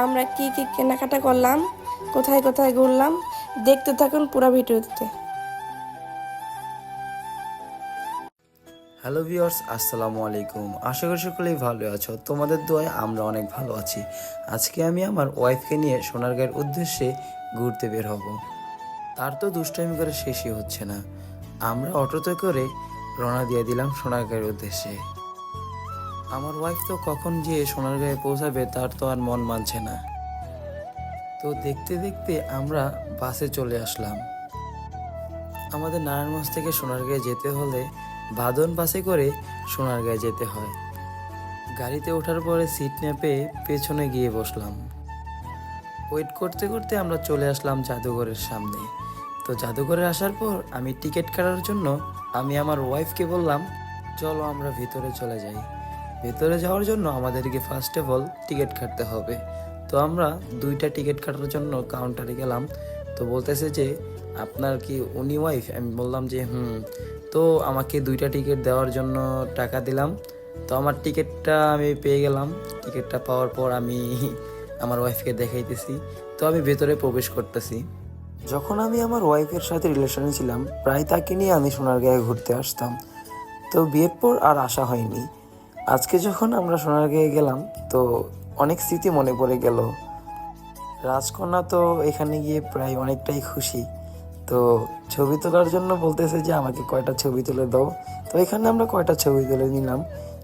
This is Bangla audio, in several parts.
আমরা কি কি কেনাকাটা করলাম, কোথায় কোথায় ঘুরলাম, দেখতে থাকুন পুরো ভিডিওতে। হ্যালো ভিউয়ার্স, আসসালামু আলাইকুম। আশা করি সকলেই ভালো আছো। তোমাদের দোয়ায় আমরা অনেক ভালো আছি। আজকে আমি আমার ওয়াইফকে নিয়ে সোনারগাঁয়ের উদ্দেশ্যে ঘুরতে বের হব। তার তো দুষ্টামি করে শেষই হচ্ছে না। আমরা অটোতে করে রওনা দিয়ে দিলাম সোনারগাঁয়ের উদ্দেশ্যে। আমার ওয়াইফ তো কখন যে সোনারগাঁয়ে পৌঁছাবে তার তো আর মন মানছে না। তো দেখতে দেখতে আমরা বাসে চলে আসলাম। আমাদের নারায়ণগঞ্জ থেকে সোনারগাঁয়ে যেতে হলে বাদন বাসে করে সোনারগাঁয়ে যেতে হয়। গাড়িতে ওঠার পরে সিট না পেয়ে পেছনে গিয়ে বসলাম। ওয়েট করতে করতে আমরা চলে আসলাম জাদুঘরের সামনে। তো জাদুঘরে আসার পর আমি টিকিট কাটার জন্য আমি আমার ওয়াইফকে বললাম, চলো আমরা ভিতরে চলে যাই। ভেতরে যাওয়ার জন্য আমাদেরকে ফার্স্ট অফ অল টিকিট কাটতে হবে। তো আমরা দুইটা টিকিট কাটার জন্য কাউন্টারে গেলাম। তো বলতেছে যে আপনার কি উনি ওয়াইফ? আমি বললাম যে তো আমাকে দুইটা টিকিট দেওয়ার জন্য টাকা দিলাম। তো আমার টিকিটটা আমি পেয়ে গেলাম। টিকিটটা পাওয়ার পর আমি আমার ওয়াইফকে দেখাইতেছি। তো আমি ভেতরে প্রবেশ করতেছি। যখন আমি আমার ওয়াইফের সাথে রিলেশনে ছিলাম, প্রায় তাকে নিয়ে আমি সোনারগাঁয়ে ঘুরতে আসতাম। তো বিয়ের পর আর আসা হয়নি। আজকে যখন আমরা সোনারগাঁয়ে গেলাম তো অনেক স্মৃতি মনে পড়ে গেল। রাজকন্যা তো এখানে গিয়ে প্রায় অনেকটাই খুশি। তো ছবি তোলার জন্য বলতেছে যে আমাকে কয়টা ছবি তুলে দাও। তো এখানে আমরা কয়টা ছবি তুলে নিলাম।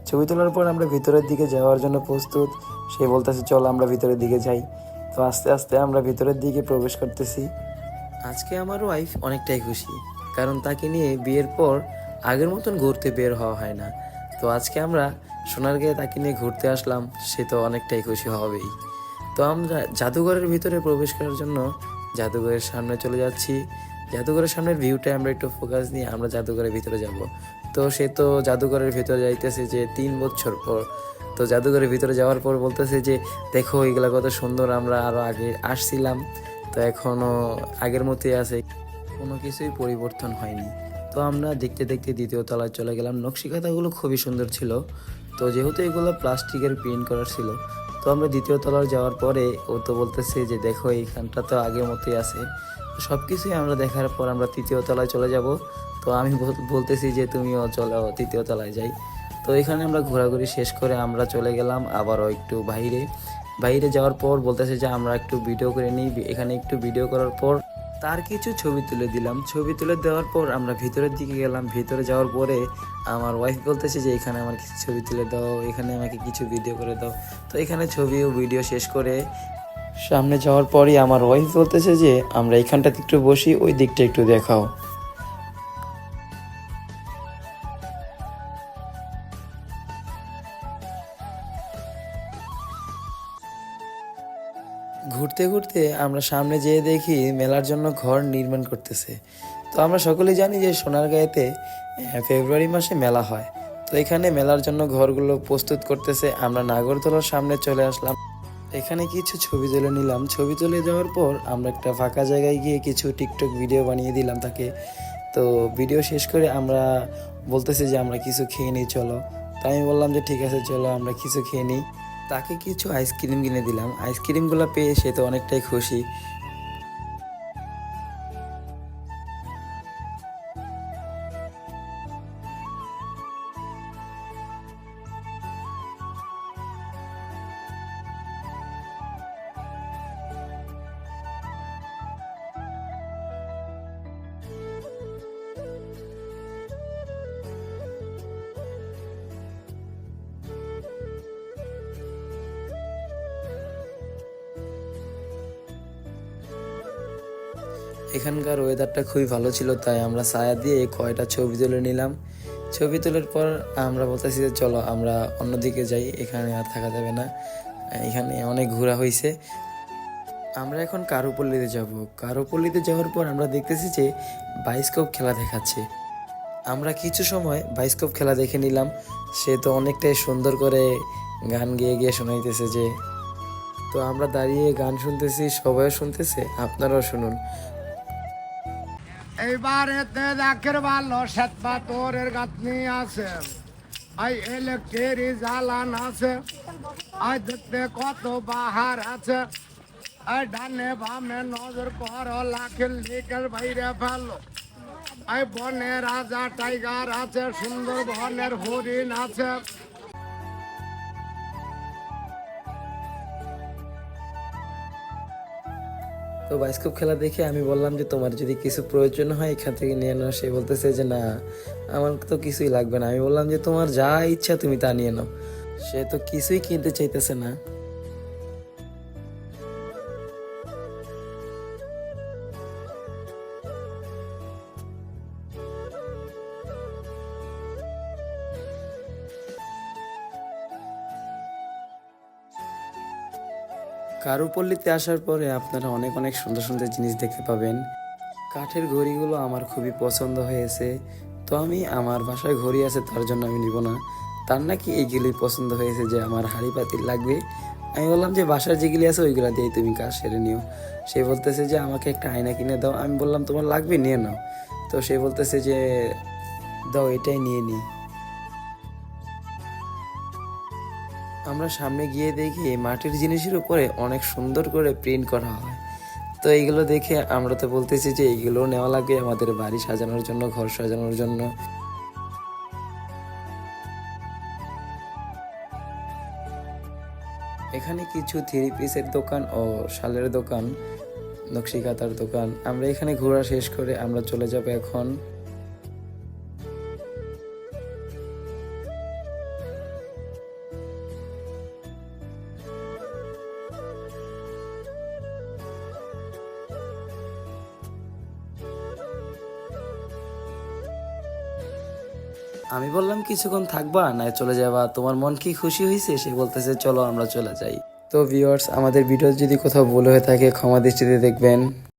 ছবি তোলার পর আমরা ভিতরের দিকে যাওয়ার জন্য প্রস্তুত। সে বলতেছে চল আমরা ভিতরের দিকে যাই। তো আস্তে আস্তে আমরা ভিতরের দিকে প্রবেশ করতেছি। আজকে আমার ওয়াইফ অনেকটাই খুশি, কারণ তাকে নিয়ে বিয়ের পর আগের মতন ঘুরতে বের হওয়া হয় না। তো আজকে আমরা সোনারগাঁয়ে তাকে নিয়ে ঘুরতে আসলাম, সে তো অনেকটাই খুশি হবেই। তো আমরা জাদুঘরের ভিতরে প্রবেশ করার জন্য জাদুঘরের সামনে চলে যাচ্ছি। জাদুঘরের সামনের ভিউটা আমরা একটু ফোকাস নিয়ে আমরা জাদুঘরের ভিতরে যাব। তো সে তো জাদুঘরের ভিতরে যাইতেছে যে 3 বছর পর। তো জাদুঘরের ভিতরে যাওয়ার পর বলতেছে যে দেখো এগুলা কত সুন্দর, আমরা আরও আগে আসছিলাম। তো এখনও আগের মতোই আছে, কোনো কিছুই পরিবর্তন হয়নি। তো আমরা দেখতে দেখতে দ্বিতীয় তলায় চলে গেলাম। নকশিকাঁথাগুলো খুবই সুন্দর ছিল। তো যেহেতু এগুলো প্লাস্টিকের প্রিন্ট করার ছিল, তো আমরা দ্বিতীয় তলায় যাওয়ার পরে ও তো বলতেছে যে দেখো এইখানটা তো আগের মতোই আছে। সব কিছুই আমরা দেখার পর আমরা তৃতীয় তলায় চলে যাব। তো আমি বলতেছি যে তুমিও চলো তৃতীয় তলায় যাই। তো এখানে আমরা ঘোরাঘুরি শেষ করে আমরা চলে গেলাম আবারও একটু বাইরে। বাইরে যাওয়ার পর বলতেছে যে আমরা একটু ভিডিও করে নিই। এখানে একটু ভিডিও করার পর তার কিছু ছবি তুলে দিলাম। ছবি তুলে দেওয়ার পর আমরা ভিতরের দিকে গেলাম। ভিতরে যাওয়ার পরে আমার ওয়াইফ বলতেছে যে এখানে আমার কিছু ছবি তুলে দাও, এখানে আমাকে কিছু ভিডিও করে দাও। তো এখানে ছবি ও ভিডিও শেষ করে সামনে যাওয়ার পরই আমার ওয়াইফ বলতেছে যে আমরা এখানটাতে একটু বসি, ওই দিকটা একটু দেখাও। ঘুরতে ঘুরতে আমরা সামনে যেয়ে দেখি মেলার জন্য ঘর নির্মাণ করতেছে। তো আমরা সকলেই জানি যে সোনারগাঁয়েতে ফেব্রুয়ারি মাসে মেলা হয়। তো এখানে মেলার জন্য ঘরগুলো প্রস্তুত করতেছে। আমরা নাগরদোলার সামনে চলে আসলাম। এখানে কিছু ছবি তুলে নিলাম। ছবি তুলে যাওয়ার পর আমরা একটা ফাঁকা জায়গায় গিয়ে কিছু টিকটক ভিডিও বানিয়ে দিলাম তাকে। তো ভিডিও শেষ করে আমরা বলতেছি যে আমরা কিছু খেয়ে নিই চলো। তাই আমি বললাম যে ঠিক আছে চলো আমরা কিছু খেয়ে নিই। তাকে কিছু আইসক্রিম কিনে দিলাম। আইসক্রিমগুলো পেয়ে সে তো অনেকটাই খুশি। এখানকার ওয়েদারটা খুবই ভালো ছিল, তাই আমরা ছায়া দিয়ে কয়টা ছবি তুলে নিলাম। ছবি তোলার পর আমরা বলতেছি যে চলো আমরা অন্যদিকে যাই, এখানে আর থাকা যাবে না, এখানে অনেক ঘোরা হয়েছে। আমরা এখন কারুপল্লীতে যাব। কারুপল্লীতে যাওয়ার পর আমরা দেখতেছি যে বায়োস্কোপ খেলা দেখাচ্ছে। আমরা কিছু সময় বায়োস্কোপ খেলা দেখে নিলাম। সে তো অনেকটাই সুন্দর করে গান গেয়ে গিয়ে শোনাইতেছে যে, তো আমরা দাঁড়িয়ে গান শুনতেছি, সবাই শুনতেছে, আপনারাও শুনুন। এইবার এতে দেখের ভালো শ্বেত পাথরের গাঁথনি আছে, আই ইলেকট্রি জ্বালান আছে, আই দেখতে কত বাহার আছে, আই ডানে বামে নজর করো লাখের লিকের বাইরে ফেলো। আই বনে রাজা টাইগার আছে, সুন্দর বনের হরিণ আছে। তো বায়োস্কোপ খেলা দেখে আমি বললাম যে তোমার যদি কিছু প্রয়োজন হয় এখান থেকে নিয়ে নাও। সে বলতেছে যে না, আমার তো কিছুই লাগবে না। আমি বললাম যে তোমার যা ইচ্ছা তুমি তা নিয়ে নাও। সে তো কিছুই কিনতে চাইতেছে না। কারুপল্লীতে আসার পরে আপনারা অনেক অনেক সুন্দর সুন্দর জিনিস দেখতে পাবেন। কাঠের ঘড়িগুলো আমার খুবই পছন্দ হয়েছে। তো আমি আমার বাসায় ঘড়ি আছে তার জন্য আমি নিব না, তার নাকি এইগুলোই পছন্দ হয়েছে যে আমার হাঁড়ি পাতিল লাগবে। আমি বললাম যে বাসার যেগুলি আছে ওইগুলো দিয়ে তুমি কাজ সেরে নিও। সে বলতেছে যে আমাকে একটা আয়না কিনে দাও। আমি বললাম তোমার লাগবে, নিয়ে নাও। তো সে বলতেছে যে দাও এটাই নিয়ে নিই। আমরা সামনে গিয়ে দেখি মাটির জিনিসের উপরে অনেক সুন্দর করে প্রিন্ট করা হয়। তো এইগুলো দেখে আমরা তো বলতেছি যে এইগুলো নেওয়া লাগবে আমাদের বাড়ি সাজানোর জন্য, ঘর সাজানোর জন্য। এখানে কিছু থ্রি পিসের দোকান ও শালের দোকান, নকশি কাঁথার দোকান। আমরা এখানে ঘোরা শেষ করে আমরা চলে যাব এখন। আমি বললাম কিছুক্ষণ থাকবা না চলে যাবা, তোমার মন কি খুশি হয়েছে? সে বলতেছে চলো আমরা চলে যাই। তো ভিউয়ার্স, আমাদের ভিডিও যদি কোথাও ভুল হয়ে থাকে ক্ষমা দৃষ্টিতে দেখবেন।